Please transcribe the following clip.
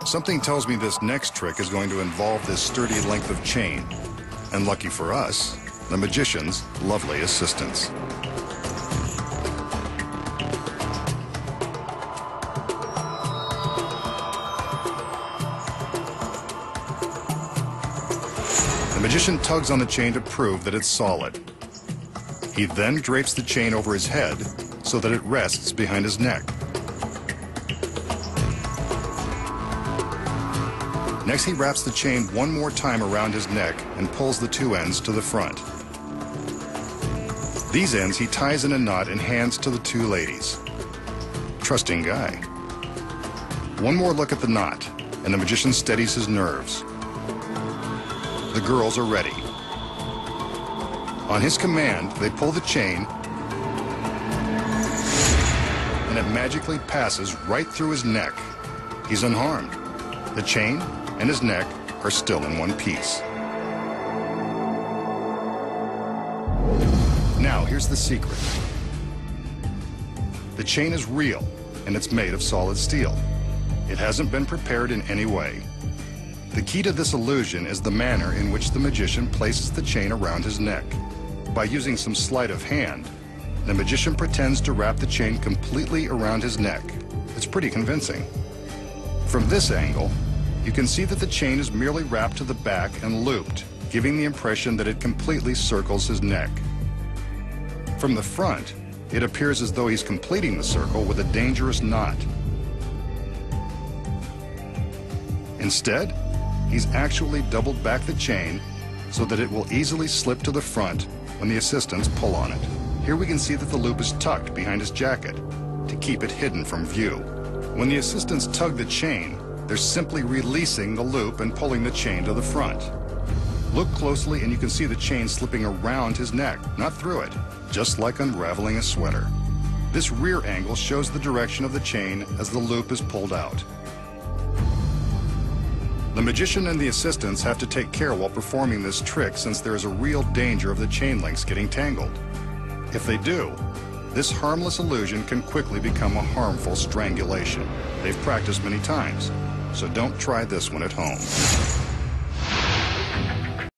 Something tells me this next trick is going to involve this sturdy length of chain. And lucky for us, the magician's lovely assistants. The magician tugs on the chain to prove that it's solid. He then drapes the chain over his head so that it rests behind his neck. Next, he wraps the chain one more time around his neck and pulls the two ends to the front. These ends he ties in a knot and hands to the two ladies. Trusting guy. One more look at the knot, and the magician steadies his nerves. The girls are ready. On his command, they pull the chain, and it magically passes right through his neck. He's unharmed. The chain and his neck are still in one piece. Now, here's the secret. The chain is real, and it's made of solid steel. It hasn't been prepared in any way. The key to this illusion is the manner in which the magician places the chain around his neck. By using some sleight of hand, the magician pretends to wrap the chain completely around his neck. It's pretty convincing. From this angle, you can see that the chain is merely wrapped to the back and looped, giving the impression that it completely circles his neck. From the front, it appears as though he's completing the circle with a dangerous knot. Instead, he's actually doubled back the chain so that it will easily slip to the front when the assistants pull on it. Here we can see that the loop is tucked behind his jacket to keep it hidden from view. When the assistants tug the chain, they're simply releasing the loop and pulling the chain to the front. Look closely and you can see the chain slipping around his neck, not through it, just like unraveling a sweater. This rear angle shows the direction of the chain as the loop is pulled out. The magician and the assistants have to take care while performing this trick since there is a real danger of the chain links getting tangled. If they do, this harmless illusion can quickly become a harmful strangulation. They've practiced many times, so don't try this one at home.